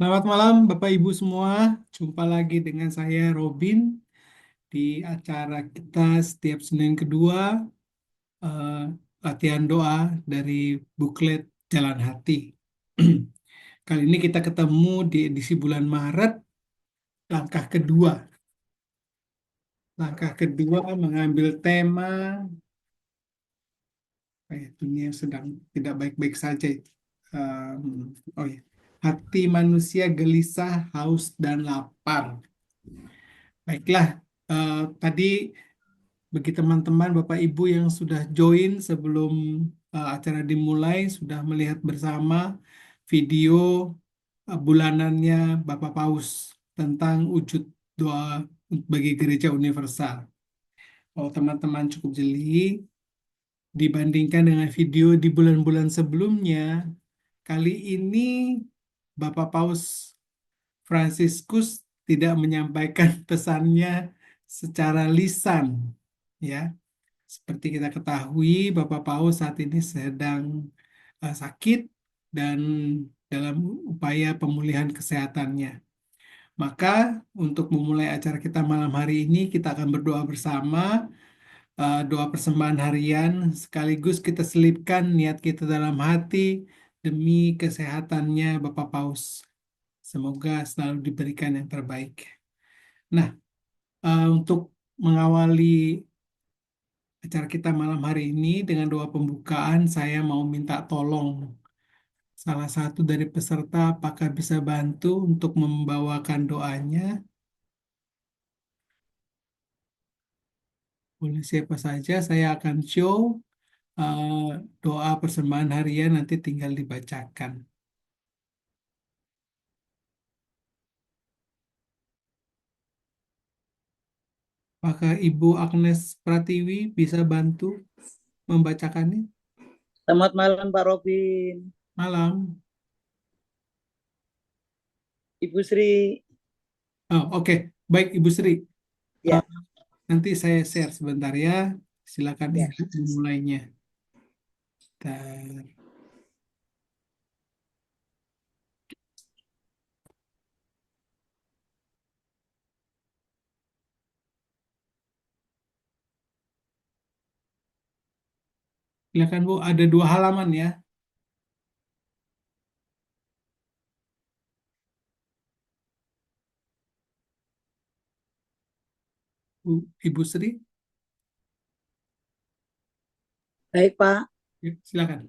Selamat malam Bapak Ibu semua. Jumpa lagi dengan saya Robin di acara kita setiap Senin kedua, eh, latihan doa dari buklet Jalan Hati. Kali ini kita ketemu di edisi bulan Maret, langkah kedua. Langkah kedua mengambil tema dunia sedang tidak baik-baik saja. Oh ya, hati manusia gelisah, haus dan lapar. Baiklah, tadi bagi teman-teman Bapak Ibu yang sudah join sebelum acara dimulai, sudah melihat bersama video bulanannya Bapak Paus tentang wujud doa bagi Gereja Universal. Kalau teman-teman cukup jeli, dibandingkan dengan video di bulan-bulan sebelumnya, kali ini Bapak Paus Fransiskus tidak menyampaikan pesannya secara lisan, ya. Seperti kita ketahui, Bapak Paus saat ini sedang sakit dan dalam upaya pemulihan kesehatannya. Maka untuk memulai acara kita malam hari ini, kita akan berdoa bersama, doa persembahan harian, sekaligus kita selipkan niat kita dalam hati demi kesehatannya Bapak Paus. Semoga selalu diberikan yang terbaik. Nah, untuk mengawali acara kita malam hari ini dengan doa pembukaan, saya mau minta tolong salah satu dari peserta apakah bisa bantu untuk membawakan doanya. Boleh siapa saja, saya akan show eh, doa persembahan harian nanti tinggal dibacakan. Apakah Ibu Agnes Pratiwi bisa bantu membacakannya? Selamat malam Pak Robin, Malam. Ibu Sri. Oh, oke. Baik Ibu Sri. Eh, Ya, nanti saya share sebentar ya. Silakan ya. Ibu memulainya. Bentar. Silakan Bu, ada 2 halaman ya. Ibu Sri, Baik Pak. ya, silakan.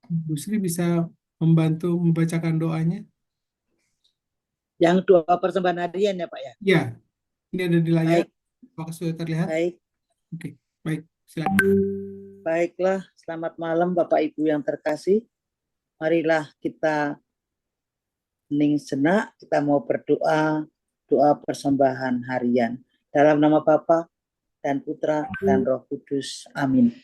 Bu Sri bisa membantu membacakan doanya? Yang doa persembahan harian ya Pak ya. Ya, ini ada di layar. Baik, Apakah sudah terlihat? baik, Oke, baik. Silakan. baiklah. Selamat malam Bapak Ibu yang terkasih. Marilah kita hening senak, kita mau berdoa, doa persembahan harian. Dalam nama Bapa dan Putra dan Roh Kudus. Amin.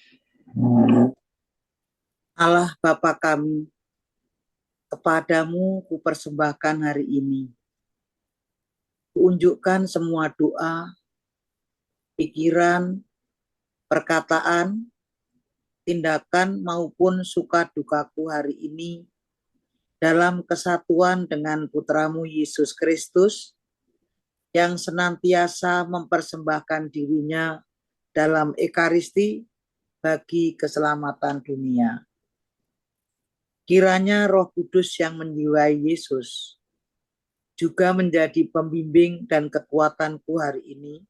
Allah Bapa kami, kepadamu kupersembahkan hari ini. Kuunjukkan semua doa, pikiran, perkataan, tindakan maupun suka dukaku hari ini dalam kesatuan dengan Putramu Yesus Kristus yang senantiasa mempersembahkan dirinya dalam Ekaristi bagi keselamatan dunia. Kiranya Roh Kudus yang menjiwai Yesus juga menjadi pembimbing dan kekuatanku hari ini,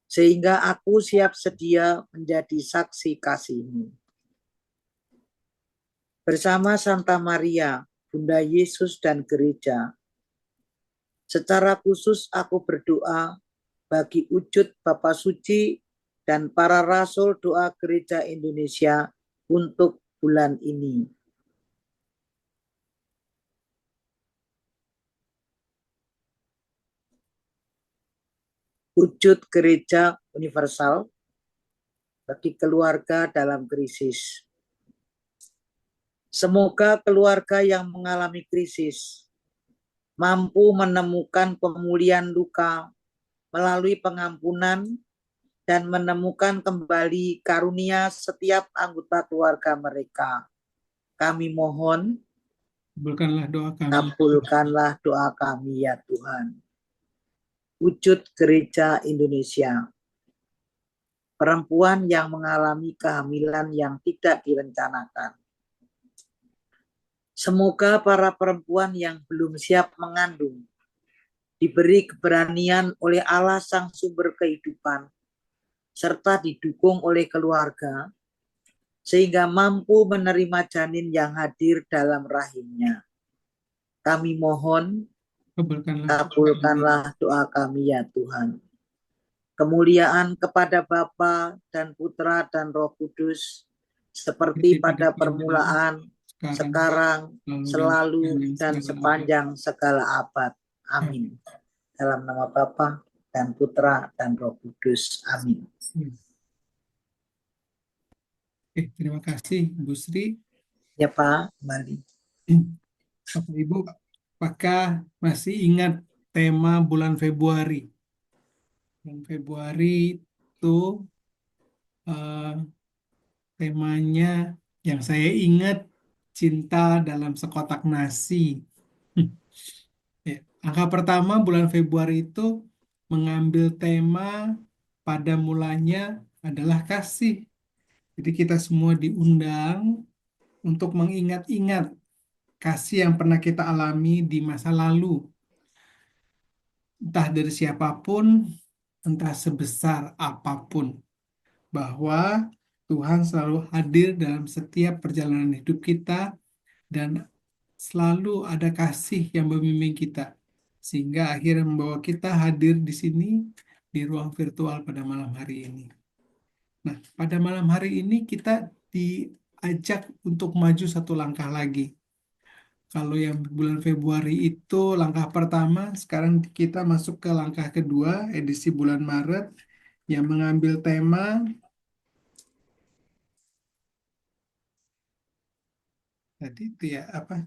sehingga aku siap sedia menjadi saksi kasih-Mu. Bersama Santa Maria, Bunda Yesus dan Gereja, secara khusus aku berdoa bagi wujud Bapa Suci dan para rasul doa Gereja Indonesia untuk bulan ini. Wujud Gereja Universal bagi keluarga dalam krisis. Semoga keluarga yang mengalami krisis mampu menemukan pemulihan luka melalui pengampunan dan menemukan kembali karunia setiap anggota keluarga mereka. Kami mohon, Kabulkanlah doa kami. kabulkanlah doa kami ya Tuhan. Wujud Gereja Indonesia, perempuan yang mengalami kehamilan yang tidak direncanakan. Semoga para perempuan yang belum siap mengandung diberi keberanian oleh Allah Sang Sumber Kehidupan, serta didukung oleh keluarga, sehingga mampu menerima janin yang hadir dalam rahimnya. Kami mohon, Kabulkanlah doa kami. kabulkanlah doa kami ya Tuhan. Kemuliaan kepada Bapa dan Putra dan Roh Kudus, seperti pada permulaan, sekarang, selalu, dan sepanjang segala abad. Amin. Dalam nama Bapa dan Putra dan Roh Kudus. Amin. Oke, terima kasih Bu Sri. Ya Pak, kembali. Bapak Ibu, apakah masih ingat tema bulan Februari? Bulan Februari itu eh, temanya yang saya ingat cinta dalam sekotak nasi. Ya, angka pertama bulan Februari itu mengambil tema pada mulanya adalah kasih. Jadi kita semua diundang untuk mengingat-ingat kasih yang pernah kita alami di masa lalu, entah dari siapapun, entah sebesar apapun, bahwa Tuhan selalu hadir dalam setiap perjalanan hidup kita dan selalu ada kasih yang membimbing kita, sehingga akhirnya membawa kita hadir di sini di ruang virtual pada malam hari ini. Nah, pada malam hari ini kita diajak untuk maju satu langkah lagi. Kalau yang bulan Februari itu langkah pertama, sekarang kita masuk ke langkah kedua, edisi bulan Maret, yang mengambil tema tadi itu ya apa?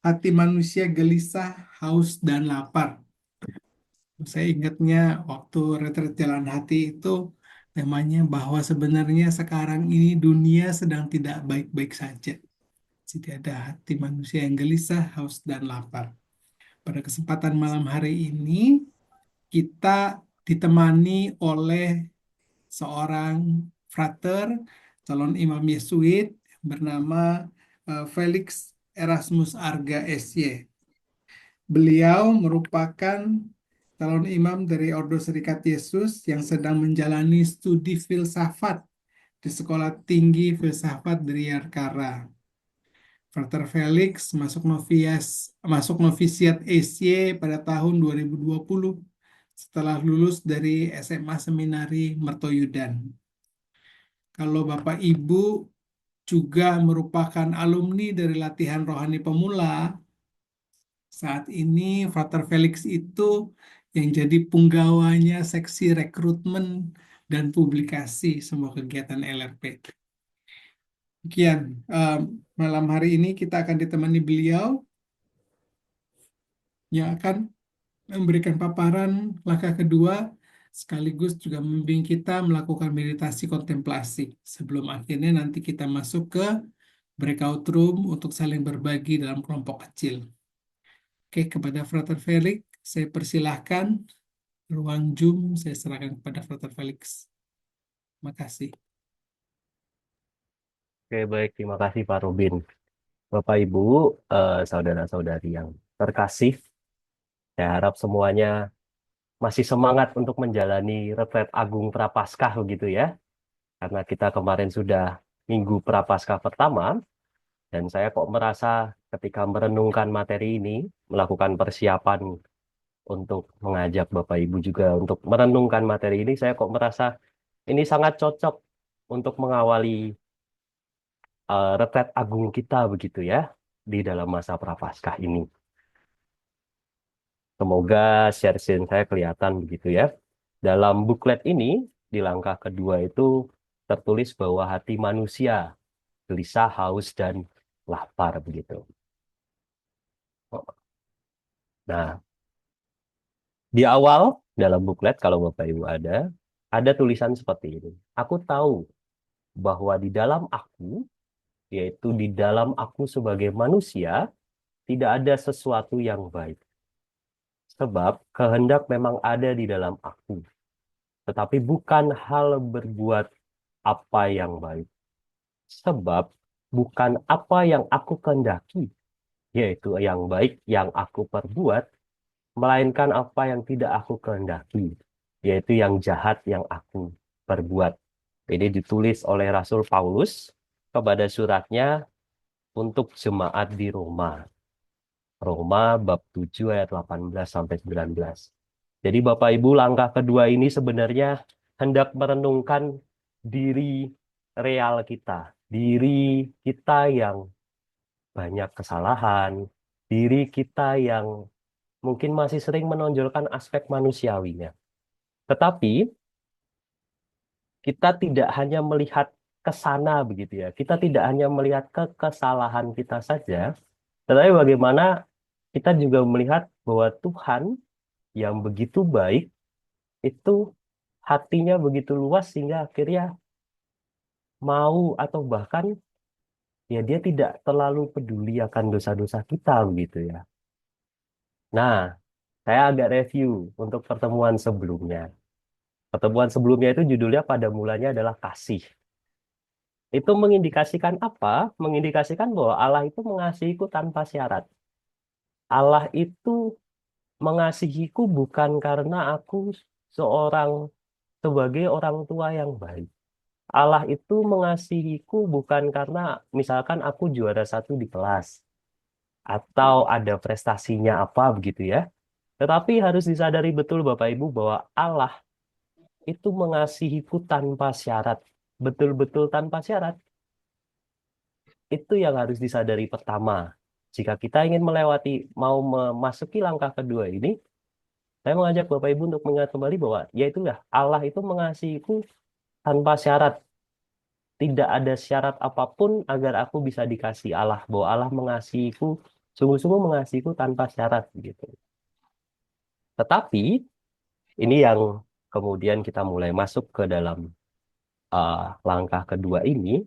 Hati manusia gelisah, haus dan lapar. Saya ingatnya waktu retret Jalan Hati itu temanya bahwa sebenarnya sekarang ini dunia sedang tidak baik-baik saja. Jadi ada hati manusia yang gelisah, haus dan lapar. Pada kesempatan malam hari ini kita ditemani oleh seorang frater calon imam Yesuit bernama Felix Erasmus Arga SY. Beliau merupakan calon imam dari Ordo Serikat Yesus yang sedang menjalani studi filsafat di Sekolah Tinggi Filsafat dari Yarkara. Frater Felix masuk novisiat SY pada tahun 2020 setelah lulus dari SMA Seminari Mertoyudan. Kalau Bapak Ibu juga merupakan alumni dari latihan rohani pemula, saat ini Frater Felix itu yang jadi punggawanya seksi rekrutmen dan publikasi semua kegiatan LRP. Sekian, malam hari ini kita akan ditemani beliau yang akan memberikan paparan langkah kedua sekaligus juga membimbing kita melakukan meditasi kontemplasi sebelum akhirnya nanti kita masuk ke breakout room untuk saling berbagi dalam kelompok kecil. Oke, kepada Frater Felix, saya persilahkan ruang Zoom, saya serahkan kepada Frater Felix. Terima kasih. Oke, baik. Terima kasih Pak Robin. Bapak, Ibu, saudara-saudari yang terkasih, saya harap semuanya masih semangat untuk menjalani retret Agung Prapaskah begitu ya. Karena kita kemarin sudah Minggu Prapaskah pertama, dan saya kok merasa ketika merenungkan materi ini, melakukan persiapan untuk mengajak Bapak Ibu juga untuk merenungkan materi ini, saya kok merasa ini sangat cocok untuk mengawali retret agung kita begitu ya di dalam masa Prapaskah ini. Semoga share screen saya kelihatan begitu ya. Dalam buklet ini di langkah kedua itu tertulis bahwa hati manusia gelisah, haus, dan lapar begitu. Nah, di awal dalam buklet kalau Bapak Ibu ada tulisan seperti ini. Aku tahu bahwa di dalam aku, yaitu di dalam aku sebagai manusia, tidak ada sesuatu yang baik. Sebab kehendak memang ada di dalam aku, tetapi bukan hal berbuat apa yang baik. Sebab bukan apa yang aku kehendaki, yaitu yang baik yang aku perbuat, melainkan apa yang tidak aku kehendaki, yaitu yang jahat yang aku perbuat. Ini ditulis oleh Rasul Paulus kepada suratnya untuk jemaat di Roma. Roma bab 7 ayat 18 sampai 19. Jadi Bapak Ibu, langkah kedua ini sebenarnya hendak merenungkan diri real kita, diri kita yang banyak kesalahan, diri kita yang mungkin masih sering menonjolkan aspek manusiawinya. Tetapi kita tidak hanya melihat ke sana begitu ya. Kita tidak hanya melihat ke kesalahan kita saja, tetapi bagaimana kita juga melihat bahwa Tuhan yang begitu baik itu hatinya begitu luas sehingga akhirnya mau atau bahkan ya dia tidak terlalu peduli akan dosa-dosa kita begitu ya. Nah, saya agak review untuk pertemuan sebelumnya. Pertemuan sebelumnya itu judulnya pada mulanya adalah kasih. Itu mengindikasikan apa? Mengindikasikan bahwa Allah itu mengasihiku tanpa syarat. Allah itu mengasihiku bukan karena aku seorang sebagai orang tua yang baik. Allah itu mengasihiku bukan karena misalkan aku juara satu di kelas atau ada prestasinya apa begitu ya. Tetapi harus disadari betul Bapak Ibu bahwa Allah itu mengasihiku tanpa syarat. Betul-betul tanpa syarat. Itu yang harus disadari pertama. Jika kita ingin mau memasuki langkah kedua ini, saya mengajak Bapak Ibu untuk mengingat kembali bahwa ya itulah Allah itu mengasihiku tanpa syarat. Tidak ada syarat apapun agar aku bisa dikasih Allah. Bahwa Allah mengasihiku, sungguh-sungguh mengasihiku tanpa syarat gitu. Tetapi ini yang kemudian kita mulai masuk ke dalam langkah kedua ini.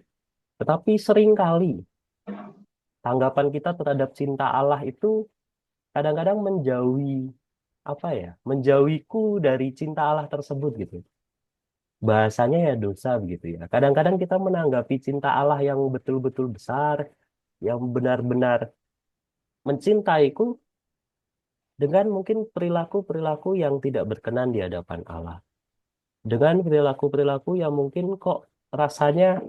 Tetapi seringkali tanggapan kita terhadap cinta Allah itu kadang-kadang menjauhi apa ya? Menjauhiku dari cinta Allah tersebut gitu. Bahasanya ya dosa begitu ya. Kadang-kadang kita menanggapi cinta Allah yang betul-betul besar, yang benar-benar mencintaiku dengan mungkin perilaku-perilaku yang tidak berkenan di hadapan Allah. Dengan perilaku-perilaku yang mungkin kok rasanya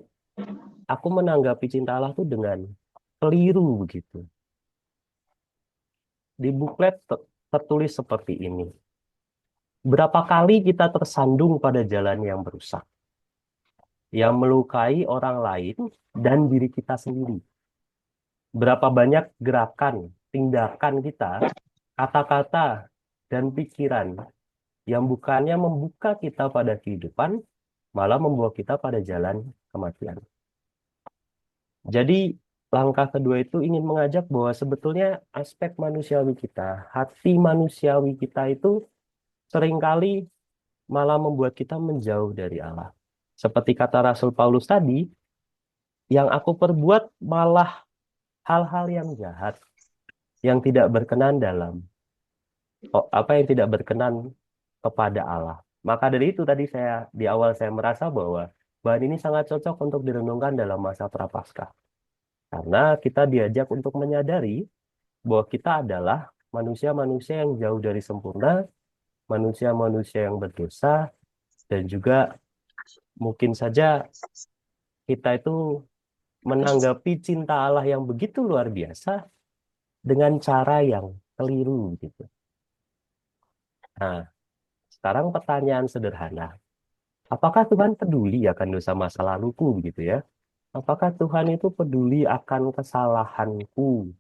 aku menanggapi cinta Allah tuh dengan keliru begitu. Di buklet tertulis seperti ini. Berapa kali kita tersandung pada jalan yang berusak, yang melukai orang lain dan diri kita sendiri. Berapa banyak gerakan, tindakan kita, kata-kata, dan pikiran yang bukannya membuka kita pada kehidupan, malah membawa kita pada jalan kematian. Jadi, langkah kedua itu ingin mengajak bahwa sebetulnya aspek manusiawi kita, hati manusiawi kita itu seringkali malah membuat kita menjauh dari Allah. Seperti kata Rasul Paulus tadi, yang aku perbuat malah hal-hal yang jahat, yang tidak berkenan apa yang tidak berkenan kepada Allah. Maka dari itu tadi di awal saya merasa bahwa bahan ini sangat cocok untuk direnungkan dalam masa Prapaskah. Karena kita diajak untuk menyadari bahwa kita adalah manusia-manusia yang jauh dari sempurna, manusia-manusia yang berdosa, dan juga mungkin saja kita itu menanggapi cinta Allah yang begitu luar biasa dengan cara yang keliru gitu. Nah, sekarang pertanyaan sederhana. Apakah Tuhan peduli akan dosa masa laluku begitu ya? Apakah Tuhan itu peduli akan kesalahanku?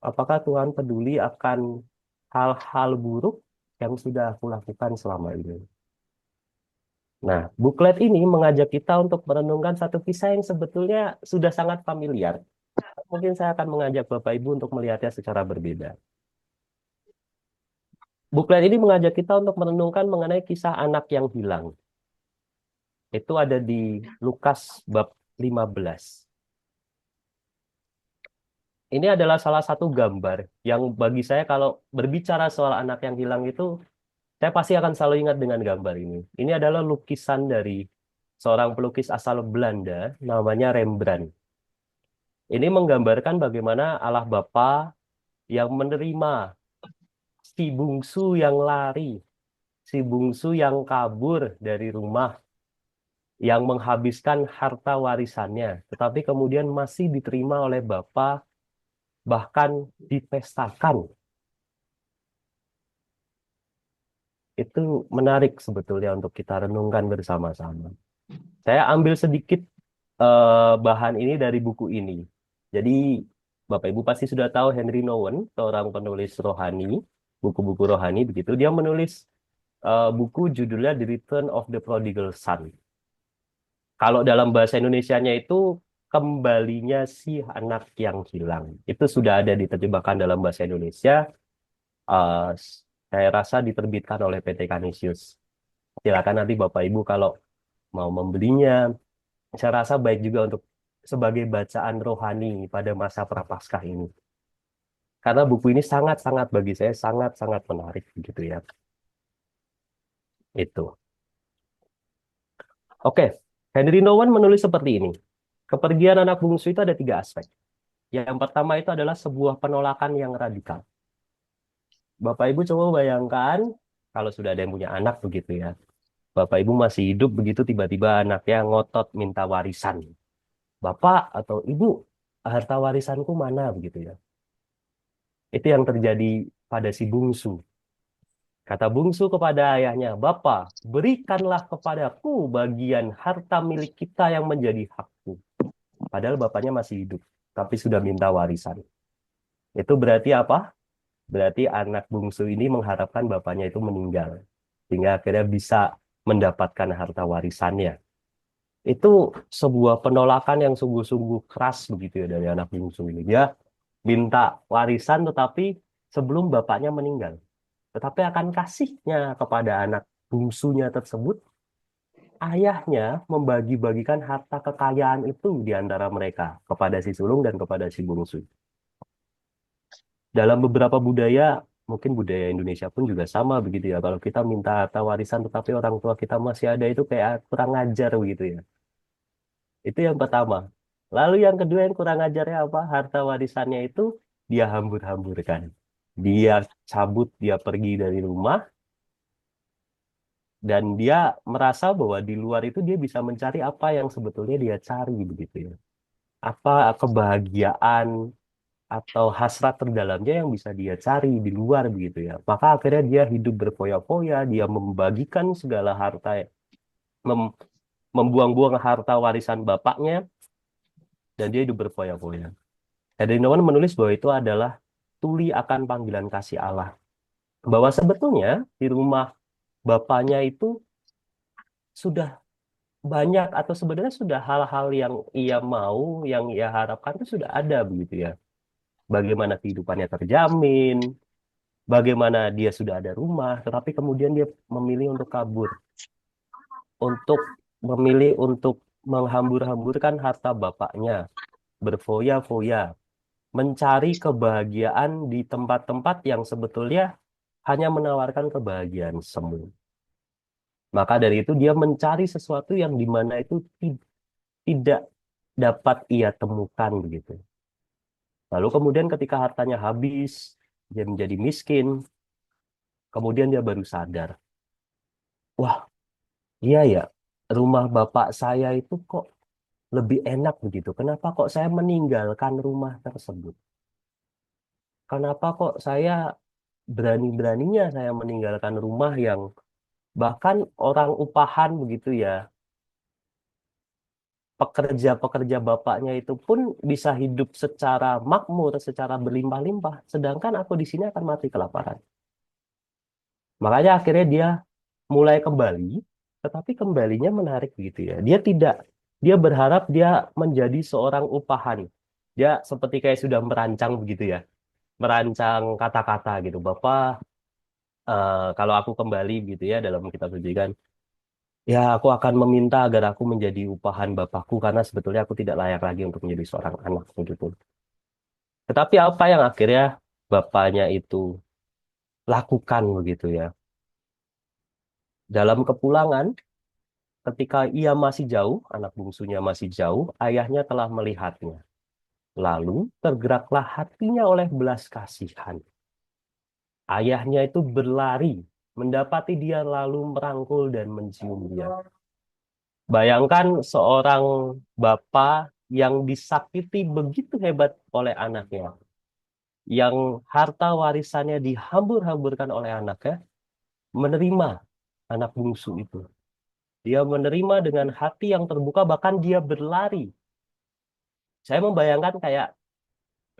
Apakah Tuhan peduli akan hal-hal buruk yang sudah aku lakukan selama ini? Nah, buklet ini mengajak kita untuk merenungkan satu kisah yang sebetulnya sudah sangat familiar. Mungkin saya akan mengajak Bapak Ibu untuk melihatnya secara berbeda. Buklet ini mengajak kita untuk merenungkan mengenai kisah anak yang hilang. Itu ada di Lukas bab 15. Ini adalah salah satu gambar yang bagi saya kalau berbicara soal anak yang hilang itu, saya pasti akan selalu ingat dengan gambar ini. Ini adalah lukisan dari seorang pelukis asal Belanda, namanya Rembrandt. Ini menggambarkan bagaimana Allah Bapa yang menerima si bungsu yang lari, si bungsu yang kabur dari rumah, yang menghabiskan harta warisannya, tetapi kemudian masih diterima oleh Bapa, bahkan dipestakan. Itu menarik sebetulnya untuk kita renungkan bersama-sama. Saya ambil sedikit bahan ini dari buku ini. Jadi Bapak Ibu pasti sudah tahu Henry Nouwen, seorang penulis rohani, buku-buku rohani begitu. Dia menulis buku judulnya The Return of the Prodigal Son. Kalau dalam bahasa Indonesianya itu kembalinya si anak yang hilang. Itu sudah ada diterjemahkan dalam bahasa Indonesia. Eh, saya rasa diterbitkan oleh PT Canisius. Silakan nanti Bapak Ibu kalau mau membelinya. Saya rasa baik juga untuk sebagai bacaan rohani pada masa Prapaskah ini. Karena buku ini sangat-sangat bagi saya sangat-sangat menarik gitu ya. Itu. Oke, Henry Nouwen menulis seperti ini. Kepergian anak bungsu itu ada 3 aspek. Yang pertama itu adalah sebuah penolakan yang radikal. Bapak Ibu coba bayangkan kalau sudah ada yang punya anak begitu ya. Bapak Ibu masih hidup begitu tiba-tiba anaknya ngotot minta warisan. Bapak atau Ibu, harta warisanku mana begitu ya. Itu yang terjadi pada si bungsu. Kata bungsu kepada ayahnya, Bapak, berikanlah kepadaku bagian harta milik kita yang menjadi hakku. Padahal bapaknya masih hidup, tapi sudah minta warisan. Itu berarti apa? Berarti anak bungsu ini mengharapkan bapaknya itu meninggal. Sehingga akhirnya bisa mendapatkan harta warisannya. Itu sebuah penolakan yang sungguh-sungguh keras begitu ya dari anak bungsu ini. Dia minta warisan tetapi sebelum bapaknya meninggal. Tetapi akan kasihnya kepada anak bungsunya tersebut, ayahnya membagi-bagikan harta kekayaan itu di antara mereka kepada si sulung dan kepada si bungsu. Dalam beberapa budaya, mungkin budaya Indonesia pun juga sama begitu ya. Kalau kita minta harta warisan tetapi orang tua kita masih ada itu kayak kurang ajar begitu ya. Itu yang pertama. Lalu yang kedua yang kurang ajarnya apa? Harta warisannya itu dia hambur-hamburkan. Dia cabut, dia pergi dari rumah, dan dia merasa bahwa di luar itu dia bisa mencari apa yang sebetulnya dia cari begitu ya. Apa kebahagiaan atau hasrat terdalamnya yang bisa dia cari di luar begitu ya. Maka akhirnya dia hidup berfoya-foya, dia membagikan segala harta, mem- membuang-buang harta warisan bapaknya, dan dia hidup berfoya-foya. Henry Nouwen menulis bahwa itu adalah tuli akan panggilan kasih Allah. Bahwa sebetulnya di rumah bapaknya itu sudah banyak atau sebenarnya sudah hal-hal yang ia mau, yang ia harapkan itu sudah ada begitu ya. Bagaimana kehidupannya terjamin, bagaimana dia sudah ada rumah, tetapi kemudian dia memilih untuk kabur, untuk memilih untuk menghambur-hamburkan harta bapaknya, berfoya-foya, mencari kebahagiaan di tempat-tempat yang sebetulnya hanya menawarkan kebahagiaan semu. Maka dari itu dia mencari sesuatu yang di mana itu tidak dapat ia temukan begitu. Lalu kemudian ketika hartanya habis, dia menjadi miskin, kemudian dia baru sadar, wah iya ya, rumah bapak saya itu kok lebih enak begitu. Kenapa kok saya meninggalkan rumah tersebut? Kenapa kok saya berani-beraninya saya meninggalkan rumah yang bahkan orang upahan begitu ya, pekerja-pekerja bapaknya itu pun bisa hidup secara makmur, secara berlimpah-limpah, sedangkan aku di sini akan mati kelaparan. Makanya akhirnya dia mulai kembali, Tetapi kembalinya menarik gitu ya. Dia tidak, dia berharap dia menjadi seorang upahan. Dia seperti kayak sudah merancang begitu ya, merancang kata-kata gitu. Bapak, kalau aku kembali gitu ya dalam kitab suci kan, ya aku akan meminta agar aku menjadi upahan bapakku karena sebetulnya aku tidak layak lagi untuk menjadi seorang anak begitu. Tetapi apa yang akhirnya bapaknya itu lakukan begitu ya. Dalam kepulangan, ketika ia masih jauh, anak bungsunya masih jauh, ayahnya telah melihatnya. Lalu tergeraklah hatinya oleh belas kasihan. Ayahnya itu berlari, mendapati dia lalu merangkul dan mencium dia. Bayangkan seorang bapak yang disakiti begitu hebat oleh anaknya, yang harta warisannya dihambur-hamburkan oleh anaknya, menerima anak bungsu itu. Dia menerima dengan hati yang terbuka, bahkan dia berlari. Saya membayangkan kayak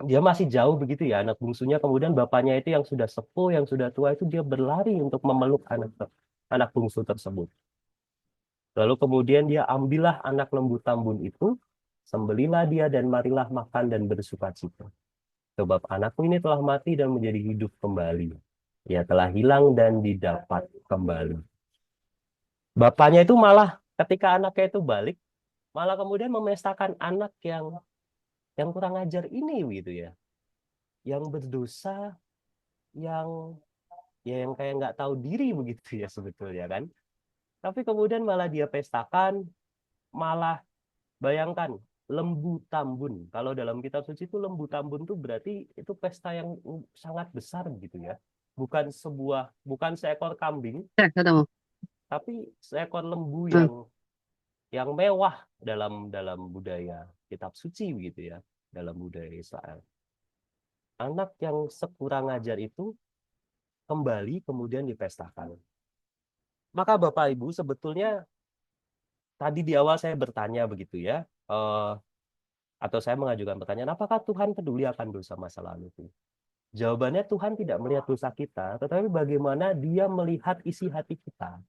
dia masih jauh begitu ya anak bungsunya, kemudian bapaknya itu yang sudah sepuh, yang sudah tua itu dia berlari untuk memeluk anak bungsu tersebut. Lalu kemudian dia ambillah anak lembu tambun itu, sembelilah dia dan marilah makan dan bersukacita. Sebab anakku ini telah mati dan menjadi hidup kembali. Ia telah hilang dan didapat kembali. Bapaknya itu malah ketika anaknya itu balik, malah kemudian memestakan anak yang kurang ajar ini gitu ya, yang berdosa, yang ya yang kayak nggak tahu diri begitu ya sebetulnya kan. Tapi kemudian malah dia pestakan, malah bayangkan lembu tambun. Kalau dalam kitab suci itu lembu tambun tuh berarti itu pesta yang sangat besar gitu ya. Bukan seekor kambing, Ya, ketemu. tapi seekor lembu Hmm. yang mewah dalam dalam budaya kitab suci begitu ya, dalam budaya Israel. Anak yang sekurang ajar itu kembali kemudian dipestakan. Maka Bapak Ibu sebetulnya tadi di awal saya bertanya begitu ya, eh, atau saya mengajukan pertanyaan, apakah Tuhan peduli akan dosa masa lalu itu? Jawabannya Tuhan tidak melihat dosa kita, tetapi bagaimana Dia melihat isi hati kita,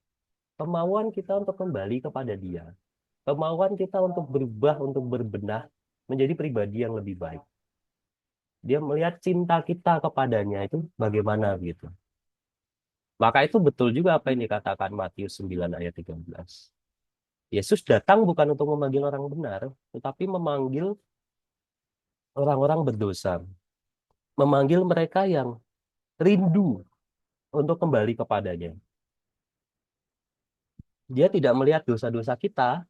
kemauan kita untuk kembali kepada Dia, kemauan kita untuk berubah, untuk berbenah menjadi pribadi yang lebih baik. Dia melihat cinta kita kepadanya itu bagaimana gitu. Maka itu betul juga apa yang dikatakan Matius 9 ayat 13. Yesus datang bukan untuk memanggil orang benar, tetapi memanggil orang-orang berdosa. Memanggil mereka yang rindu untuk kembali kepadanya. Dia tidak melihat dosa-dosa kita.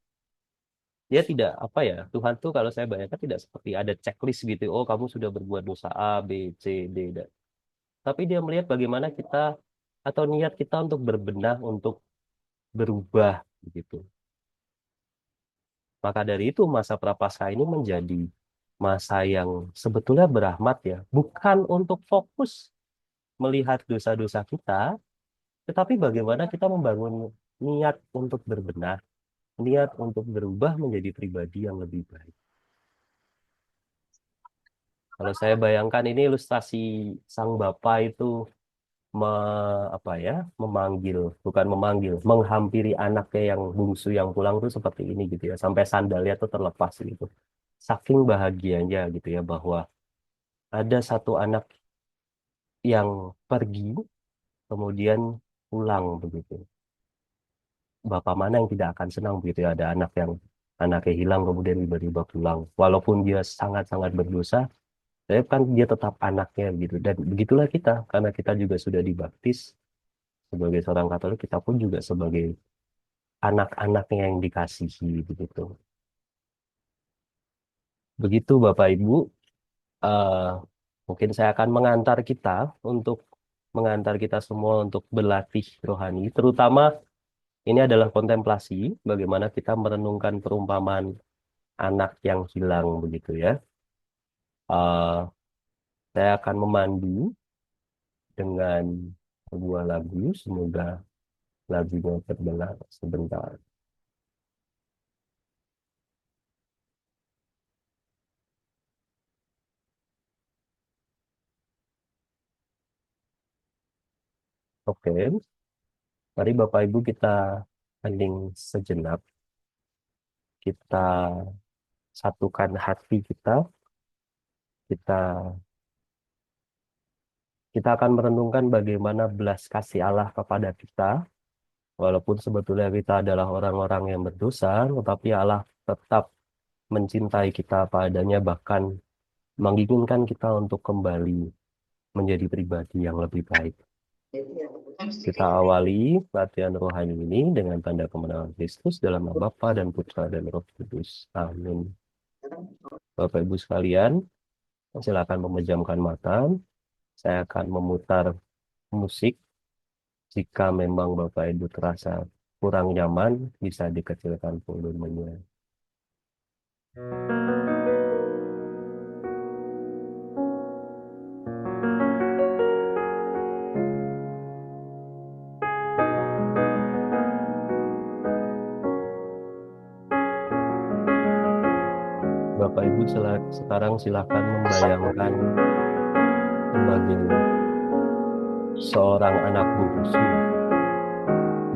Dia tidak, apa ya, Tuhan tuh kalau saya bayangkan tidak seperti ada checklist gitu. Oh, kamu sudah berbuat dosa A, B, C, D. Tapi dia melihat bagaimana kita, atau niat kita untuk berbenah, untuk berubah begitu. Maka dari itu masa prapaskah ini menjadi masa yang sebetulnya berahmat ya. Bukan untuk fokus melihat dosa-dosa kita, tetapi bagaimana kita membangun niat untuk berbenah, niat untuk berubah menjadi pribadi yang lebih baik. Kalau saya bayangkan ini ilustrasi sang bapa itu me, apa ya, memanggil, bukan memanggil, menghampiri anaknya yang bungsu yang pulang tuh seperti ini gitu ya, sampai sandalnya tuh terlepas gitu. Saking bahagianya gitu ya bahwa ada satu anak yang pergi kemudian pulang begitu. Bapak mana yang tidak akan senang begitu ya ada anaknya hilang kemudian tiba-tiba pulang. Walaupun dia sangat-sangat berdosa, tapi kan dia tetap anaknya gitu. Dan begitulah kita, karena kita juga sudah dibaptis sebagai seorang Katolik, kita pun juga sebagai anak-anaknya yang dikasihi begitu. Begitu Bapak Ibu, eh, mungkin saya akan mengantar kita semua untuk berlatih rohani, terutama ini adalah kontemplasi, bagaimana kita merenungkan perumpamaan anak yang hilang begitu ya. Eh, saya akan memandu dengan sebuah lagu, semoga lagunya terdengar sebentar. Oke, mari Bapak Ibu kita hening sejenak, kita satukan hati kita, kita kita akan merenungkan bagaimana belas kasih Allah kepada kita, walaupun sebetulnya kita adalah orang-orang yang berdosa, tetapi Allah tetap mencintai kita padanya, bahkan menginginkan kita untuk kembali menjadi pribadi yang lebih baik. Kita awali latihan rohani ini dengan tanda kemenangan Kristus dalam nama Bapa dan Putra dan Roh Kudus. Amin. Bapak Ibu sekalian, silakan memejamkan mata. Saya akan memutar musik. Jika memang Bapak Ibu terasa kurang nyaman, bisa dikecilkan volumenya. Bapak Ibu sekarang silakan membayangkan sebagai seorang anak bungsu.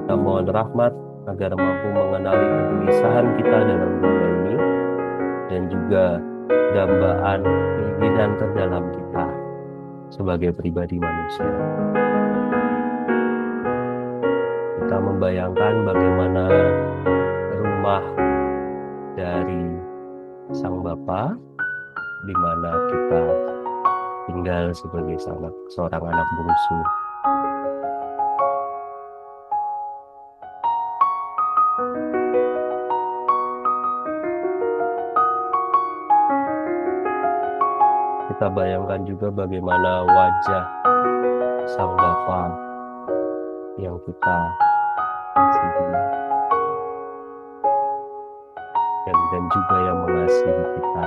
Kita mohon rahmat agar mampu mengenali kegelisahan kita dalam dunia ini dan juga dambaan keinginan terdalam kita sebagai pribadi manusia. Kita membayangkan bagaimana rumah dari Sang Bapa, di mana kita tinggal sebagai seorang anak bungsu. Kita bayangkan juga bagaimana wajah Sang Bapa yang kita kasihi dan juga yang mengasihi kita.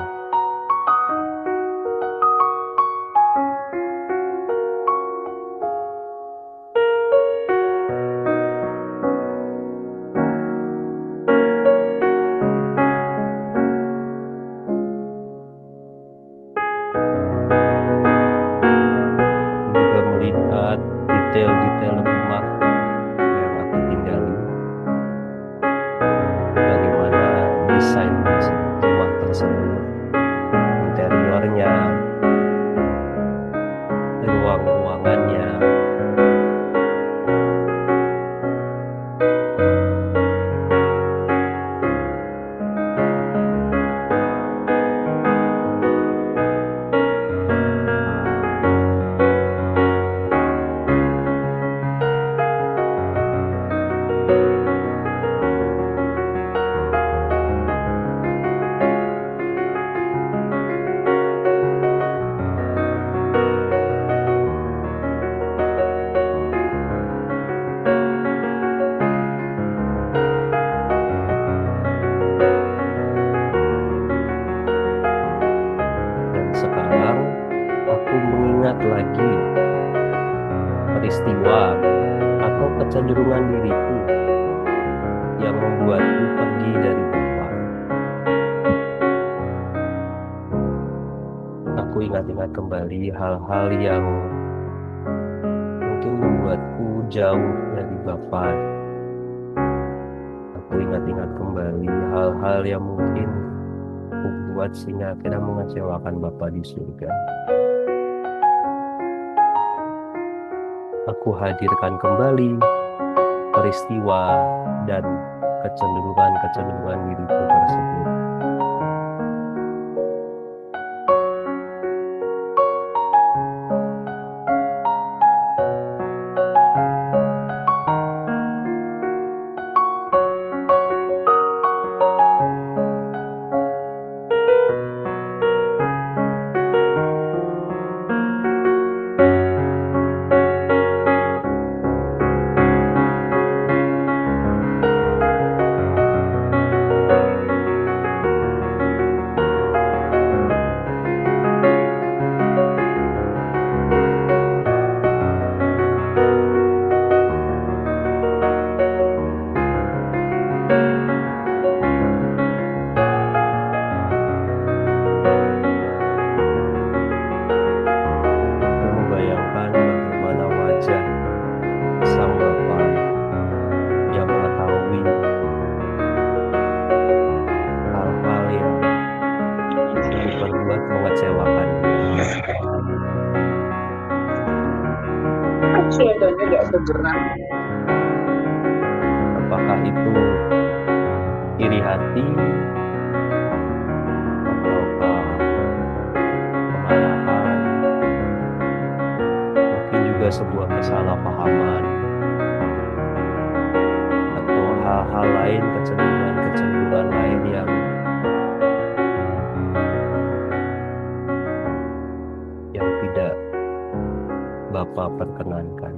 Juga melihat detail-detail rumah yang aku tinggali, bagaimana desain rumah tersebut, interiornya, ruang-ruangannya, dan sekarang aku mengingat lagi peristiwa atau kecenderungan diriku yang membuatku pergi dari Bapa. Aku ingat-ingat kembali hal-hal yang mungkin membuatku jauh dari Bapa. Aku ingat-ingat kembali hal-hal yang mungkin membuat sehingga akhirnya mengecewakan Bapa di surga. Aku hadirkan kembali peristiwa dan kecenderungan-kecenderungan diriku tersebut. nggak seberat. Apakah itu iri hati ataukah kemarahan, mungkin juga sebuah kesalahpahaman atau hal-hal lain, kecenderungan-kecenderungan lain yang tidak Bapak perkenankan.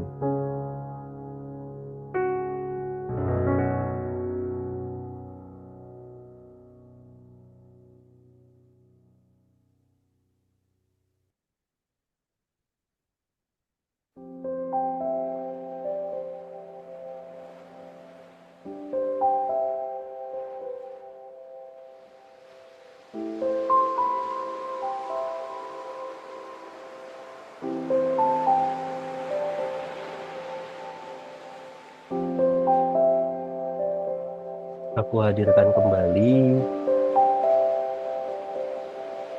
Aku hadirkan kembali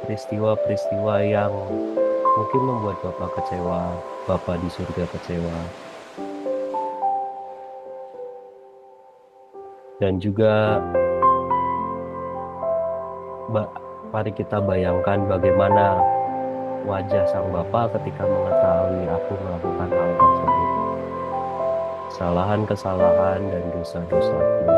peristiwa-peristiwa yang mungkin membuat Bapak kecewa, Bapak di surga kecewa. Dan juga mari kita bayangkan bagaimana wajah sang Bapak ketika mengetahui aku melakukan hal tersebut. Kesalahan-kesalahan dan dosa-dosaku.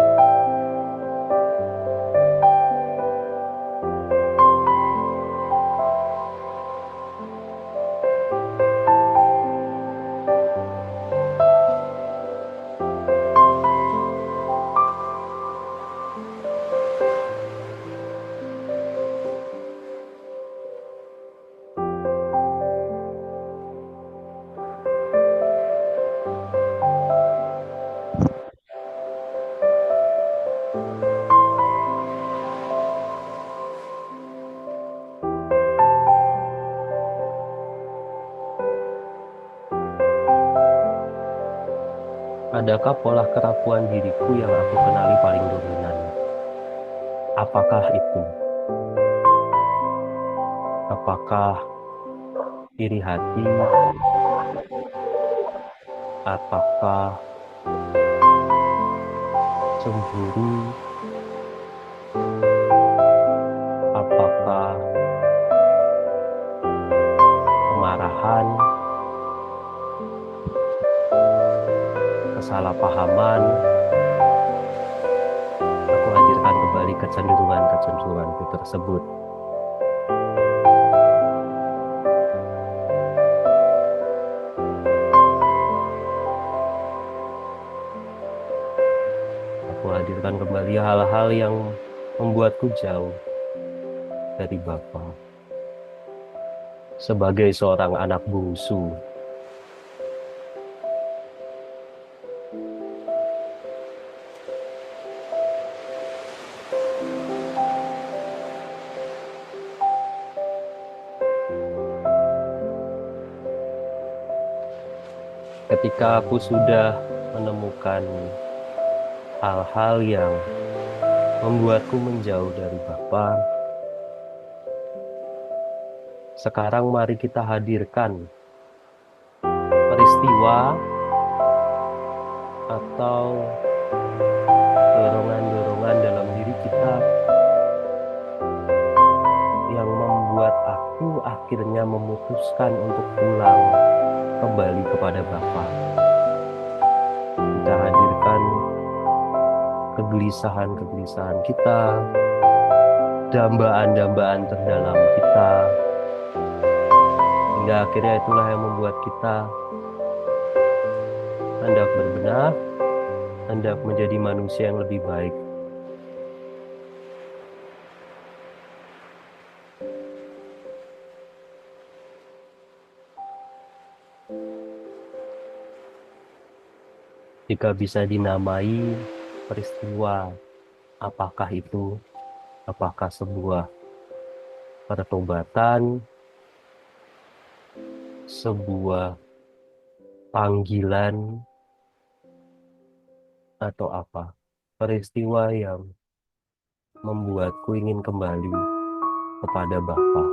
Adakah pola kerapuan diriku yang aku kenali paling dominan? Apakah itu? Apakah iri hati? Apakah cemburu? Apakah kemarahan? Kesalahpahaman? Aku hadirkan kembali kecenderungan-kecenderunganku tersebut. Aku hadirkan kembali hal-hal yang membuatku jauh dari Bapa. Sebagai seorang anak bungsu, ketika aku sudah menemukan hal-hal yang membuatku menjauh dari Bapa, sekarang mari kita hadirkan peristiwa atau dorongan-dorongan dalam diri kita yang membuat aku akhirnya memutuskan untuk pulang kembali kepada Bapa. Kita hadirkan kegelisahan-kegelisahan kita, dambaan-dambaan terdalam kita, hingga akhirnya itulah yang membuat kita hendak berbenah, hendak menjadi manusia yang lebih baik. Jika bisa dinamai peristiwa, apakah itu? Apakah sebuah pertobatan, sebuah panggilan, atau apa? Peristiwa yang membuatku ingin kembali kepada Bapa.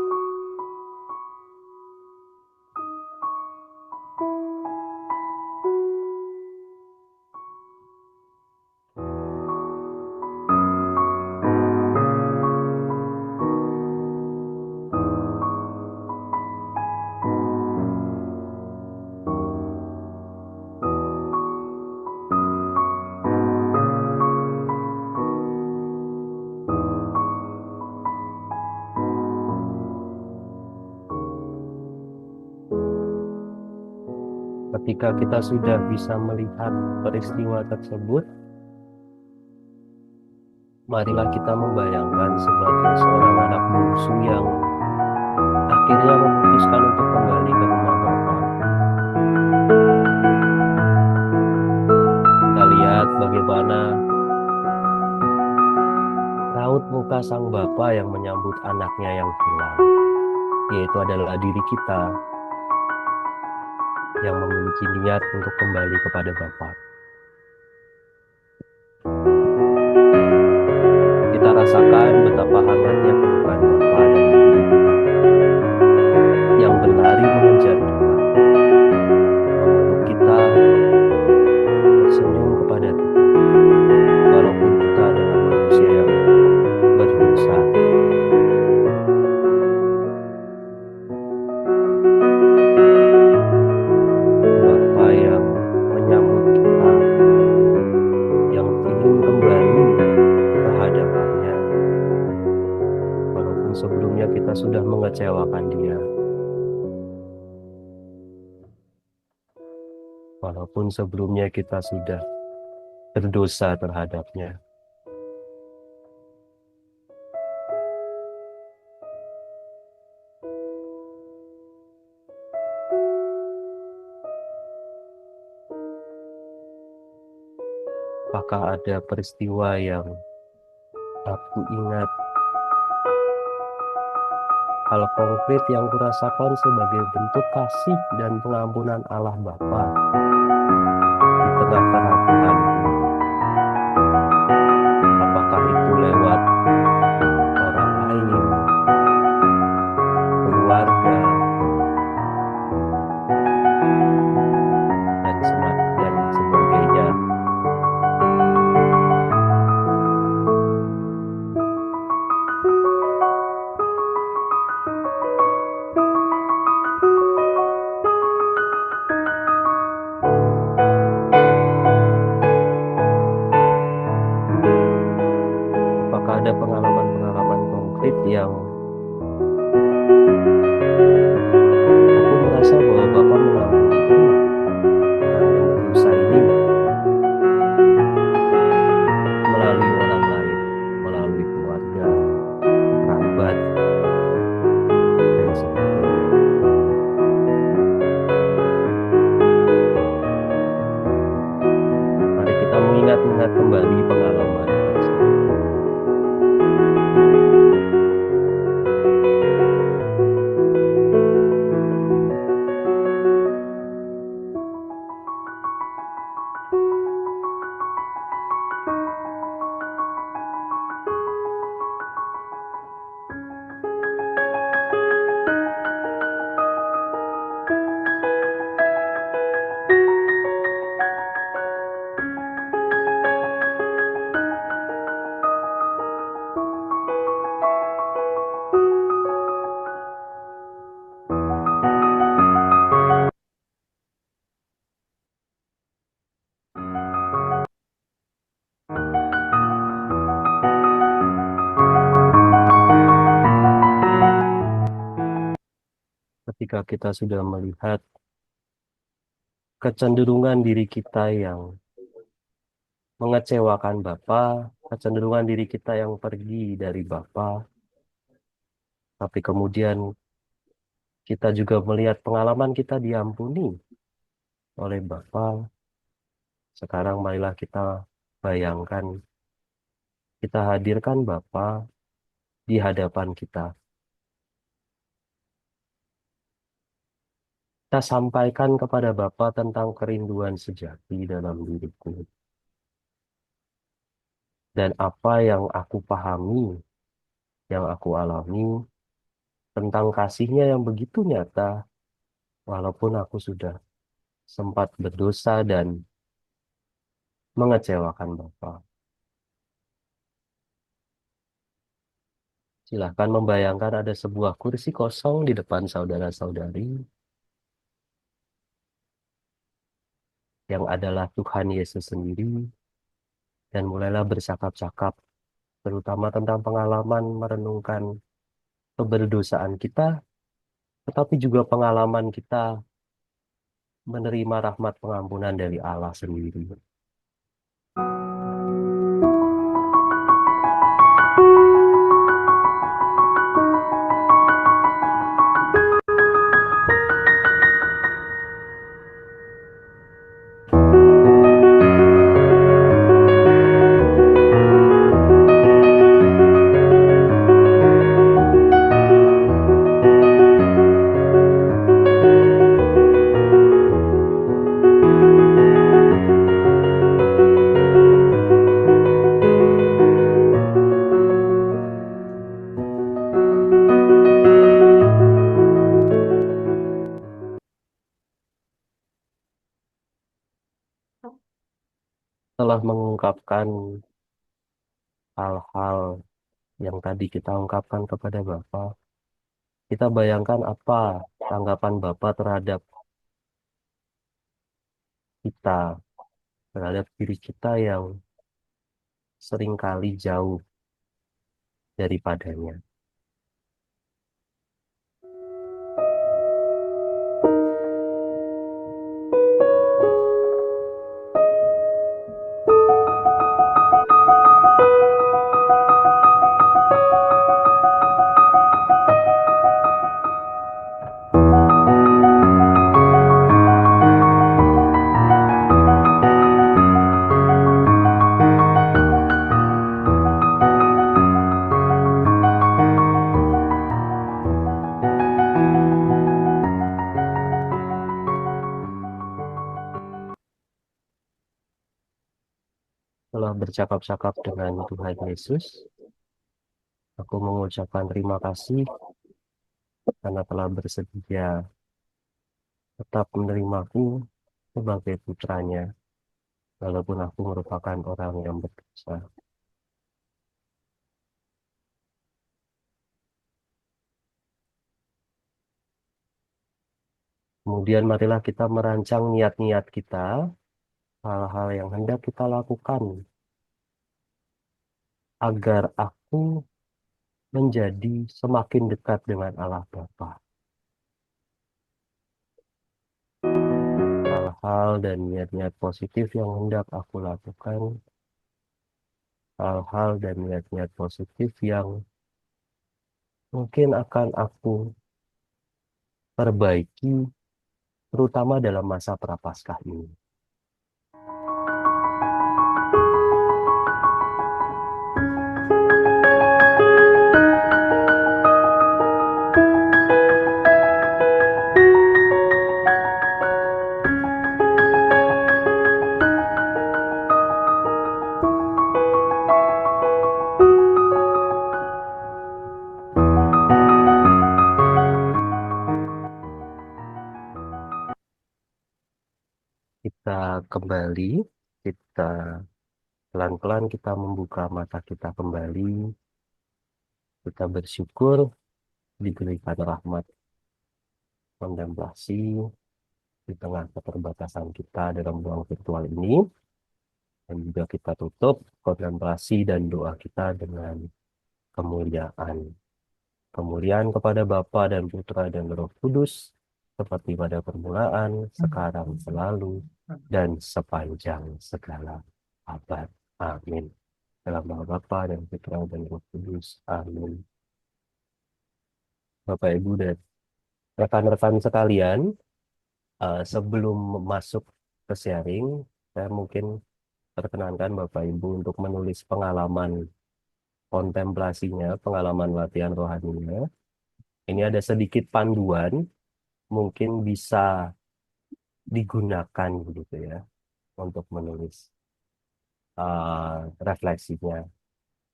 Ketika kita sudah bisa melihat peristiwa tersebut, marilah kita membayangkan sebagai seorang anak bungsu yang akhirnya memutuskan untuk kembali ke rumah Bapa. Kita lihat bagaimana raut muka sang Bapa yang menyambut anaknya yang hilang, yaitu adalah diri kita yang memiliki niat untuk kembali kepada Bapa. Kita rasakan betapa hangatnya pelukan Bapa dalam diri kita, yang berlari mengejar kita, memeluk kita, tersenyum kepada kita, walaupun kita adalah manusia yang berdosa. Bapa yang menyambut kita, yang ingin kembali ke hadapannya, walaupun sebelumnya kita sudah mengecewakan Dia, walaupun sebelumnya kita sudah berdosa terhadapnya. Apakah ada peristiwa yang aku ingat, hal konkret yang kurasakan sebagai bentuk kasih dan pengampunan Allah Bapa di tengah kerapuhan ini? Apakah itu lewat orang lain, keluarga, dan sebagainya? Apakah ada pengalaman-pengalaman konkret yang aku merasa bahwa Bapak mengampuni ini, orang yang berdosa ini, melalui orang lain, melalui keluarga, kerabat, dan sebagainya. Mari kita mengingat-ingat kembali pengalaman tersebut. Ketika kita sudah melihat kecenderungan diri kita yang mengecewakan Bapa, kecenderungan diri kita yang pergi dari Bapa, tapi kemudian kita juga melihat pengalaman kita diampuni oleh Bapa. Sekarang marilah kita bayangkan, kita hadirkan Bapa di hadapan kita. Kita sampaikan kepada Bapa tentang kerinduan sejati dalam diriku. Dan apa yang aku pahami, yang aku alami, tentang kasih-Nya yang begitu nyata, walaupun aku sudah sempat berdosa dan mengecewakan Bapa. Silahkan membayangkan ada sebuah kursi kosong di depan saudara-saudari, yang adalah Tuhan Yesus sendiri, dan mulailah bercakap-cakap, terutama tentang pengalaman merenungkan keberdosaan kita, tetapi juga pengalaman kita menerima rahmat pengampunan dari Allah sendiri. Setelah mengungkapkan hal-hal yang tadi kita ungkapkan kepada Bapak, kita bayangkan apa tanggapan Bapak terhadap kita, terhadap diri kita yang seringkali jauh daripadanya. Setelah bercakap-cakap dengan Tuhan Yesus, aku mengucapkan terima kasih karena telah bersedia tetap menerimaku sebagai putranya, walaupun aku merupakan orang yang berdosa. Kemudian marilah kita merancang niat-niat kita, hal-hal yang hendak kita lakukan, agar aku menjadi semakin dekat dengan Allah Bapa. Hal-hal dan niat-niat positif yang hendak aku lakukan, hal-hal dan niat-niat positif yang mungkin akan aku perbaiki, terutama dalam masa Prapaskah ini. Kita kembali, kita pelan-pelan kita membuka mata kita kembali, kita bersyukur diberikan rahmat kontemplasi di tengah keterbatasan kita dalam ruang virtual ini, dan juga kita tutup kontemplasi dan doa kita dengan kemuliaan. Kemuliaan kepada Bapa dan Putra dan Roh Kudus, seperti pada permulaan, sekarang, selalu, dan sepanjang segala abad. Amin. Dalam nama Bapa dan Putra dan Roh Kudus. Amin. Bapak, Ibu, dan rekan-rekan sekalian, sebelum masuk ke sharing, saya mungkin perkenankan Bapak Ibu untuk menulis pengalaman kontemplasinya, pengalaman latihan rohaninya. Ini ada sedikit panduan, mungkin bisa digunakan begitu ya, untuk menulis refleksinya.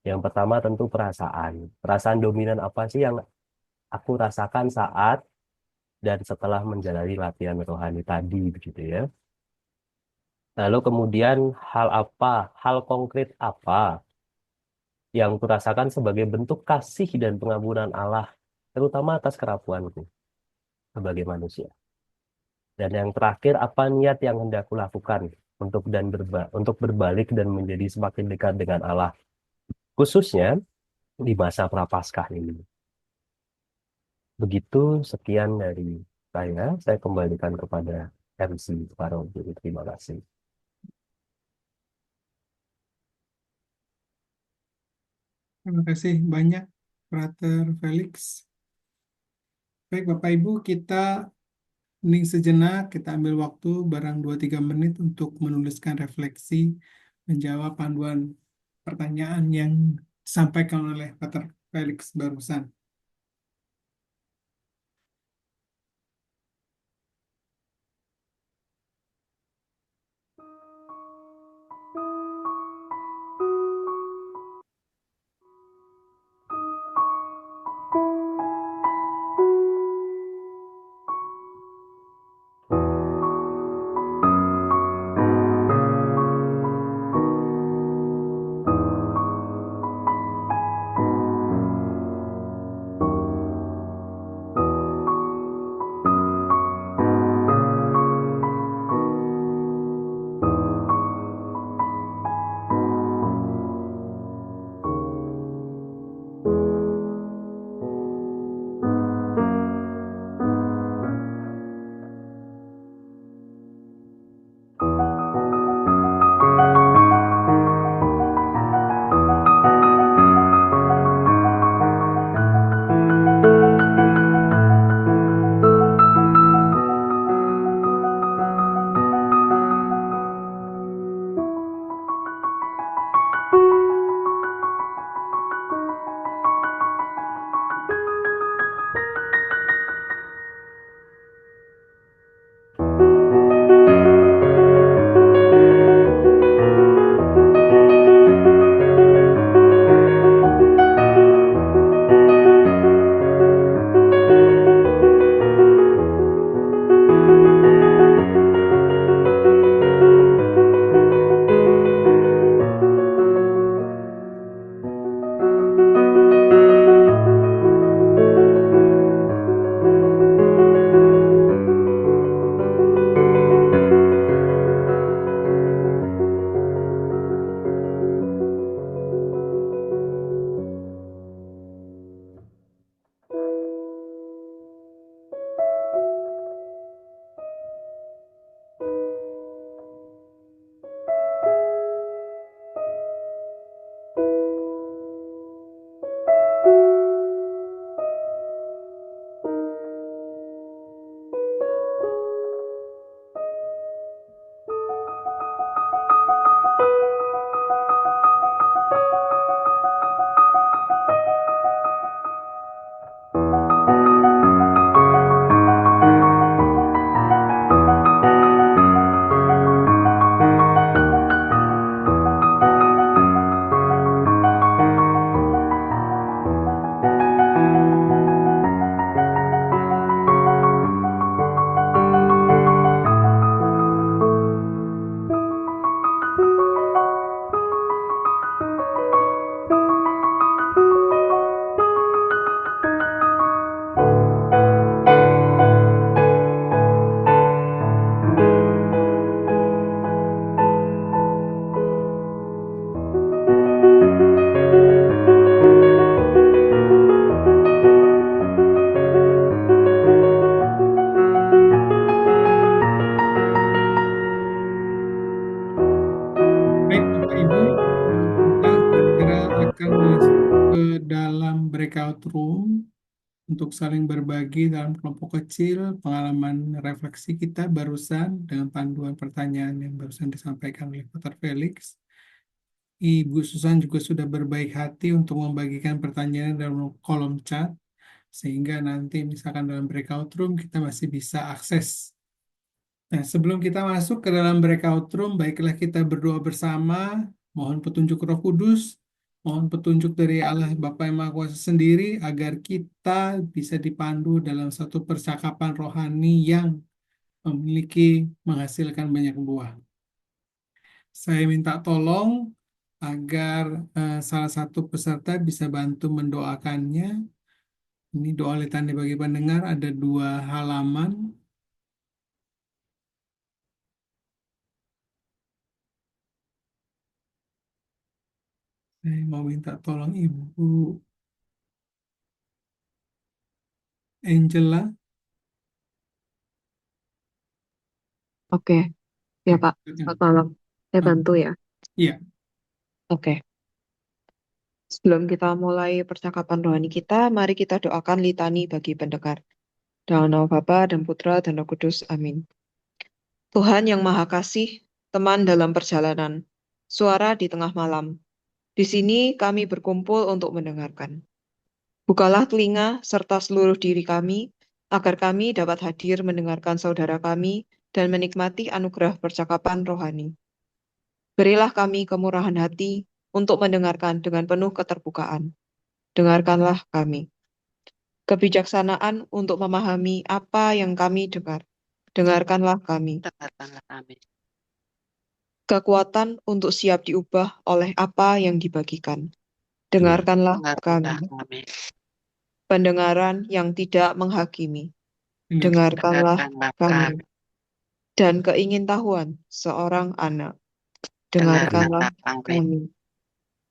Yang pertama tentu perasaan. Perasaan dominan apa sih yang aku rasakan saat dan setelah menjalani latihan rohani tadi begitu ya. Lalu kemudian hal konkret apa yang kurasakan sebagai bentuk kasih dan pengampunan Allah, terutama atas kerapuanku sebagai manusia. Dan yang terakhir, apa niat yang hendak kulakukan untuk berbalik dan menjadi semakin dekat dengan Allah, khususnya di masa Prapaskah ini. Begitu, sekian dari saya kembalikan kepada MC Pak Robin. Terima kasih. Terima kasih banyak, Frater Felix. Baik, Bapak Ibu, kita hening sejenak, kita ambil waktu barang 2-3 menit untuk menuliskan refleksi, menjawab panduan pertanyaan yang disampaikan oleh Frater Felix barusan. Baik, Bapak Ibu, kita segera akan masuk ke dalam breakout room untuk saling berbagi dalam kelompok kecil pengalaman refleksi kita barusan dengan panduan pertanyaan yang barusan disampaikan oleh Dr. Felix. Ibu Susan juga sudah berbaik hati untuk membagikan pertanyaan dalam kolom chat, sehingga nanti misalkan dalam breakout room kita masih bisa akses. Nah, sebelum kita masuk ke dalam breakout room, baiklah kita berdoa bersama, mohon petunjuk Roh Kudus, mohon petunjuk dari Allah Bapa yang Maha Kuasa sendiri, agar kita bisa dipandu dalam satu percakapan rohani yang menghasilkan banyak buah. Saya minta tolong agar salah satu peserta bisa bantu mendoakannya. Ini doa litani bagi pendengar, ada 2 halaman. Saya mau minta tolong Ibu Angela Oke, ya Pak. Selamat malam. Saya Oh, bantu ya. iya, Oke. Sebelum kita mulai percakapan rohani kita, mari kita doakan litani bagi pendengar. Dalam nama Bapa dan Putra dan Roh Kudus. Amin. Tuhan yang Maha Kasih, teman dalam perjalanan, suara di tengah malam. Di sini kami berkumpul untuk mendengarkan. Bukalah telinga serta seluruh diri kami, agar kami dapat hadir mendengarkan saudara kami dan menikmati anugerah percakapan rohani. Berilah kami kemurahan hati untuk mendengarkan dengan penuh keterbukaan. Dengarkanlah kami. Kebijaksanaan untuk memahami apa yang kami dengar. Dengarkanlah kami. Dengarkanlah kami. Kekuatan untuk siap diubah oleh apa yang dibagikan. Dengarkanlah Dengarkanlah kami. kami. Pendengaran yang tidak menghakimi. dengar. Dengarkanlah Dengarkanlah kami. kami. Dan keingintahuan seorang anak. Dengarkanlah Dengarkanlah kami. kami.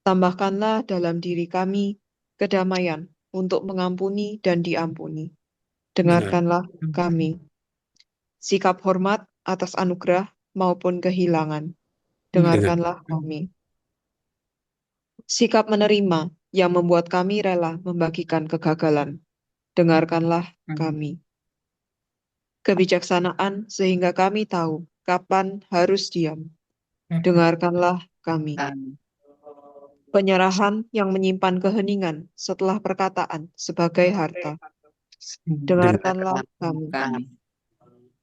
Tambahkanlah dalam diri kami kedamaian untuk mengampuni dan diampuni. Dengarkanlah kami. Sikap hormat atas anugerah maupun kehilangan. Dengarkanlah kami. Sikap menerima yang membuat kami rela membagikan kegagalan. Dengarkanlah kami. Kebijaksanaan sehingga kami tahu kapan harus diam. Dengarkanlah kami. Penyerahan yang menyimpan keheningan setelah perkataan sebagai harta. Dengarkanlah kami.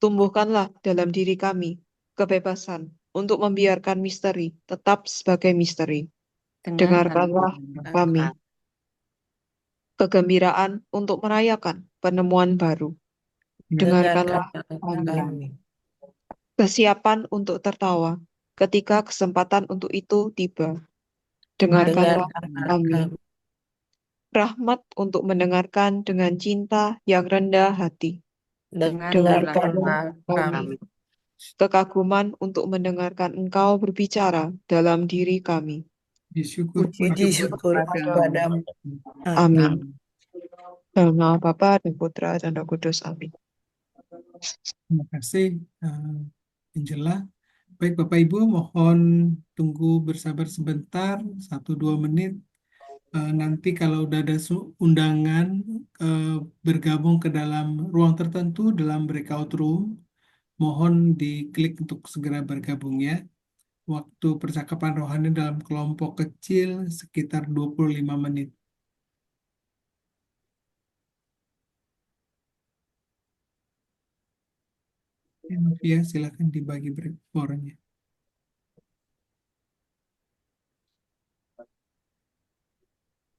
Tumbuhkanlah dalam diri kami kebebasan untuk membiarkan misteri tetap sebagai misteri. Dengarkanlah kami. Kegembiraan untuk merayakan penemuan baru. Dengarkanlah kami. Kesiapan untuk tertawa ketika kesempatan untuk itu tiba. Dengarkanlah kami. Rahmat untuk mendengarkan dengan cinta yang rendah hati. Dengarkanlah kami. Kekaguman untuk mendengarkan Engkau berbicara dalam diri kami. Disyukur Puji syukur kepadamu. Amin. Dalam nama Bapa dan Putra dan Roh Kudus. Amin. Terima kasih, Angela. Baik, Bapak Ibu, mohon tunggu bersabar sebentar, 1-2 menit. Nanti kalau udah ada undangan bergabung ke dalam ruang tertentu dalam breakout room, mohon diklik untuk segera bergabung ya. Waktu percakapan rohani dalam kelompok kecil sekitar 25 menit. Ya, Novia, silakan dibagi breakboardnya.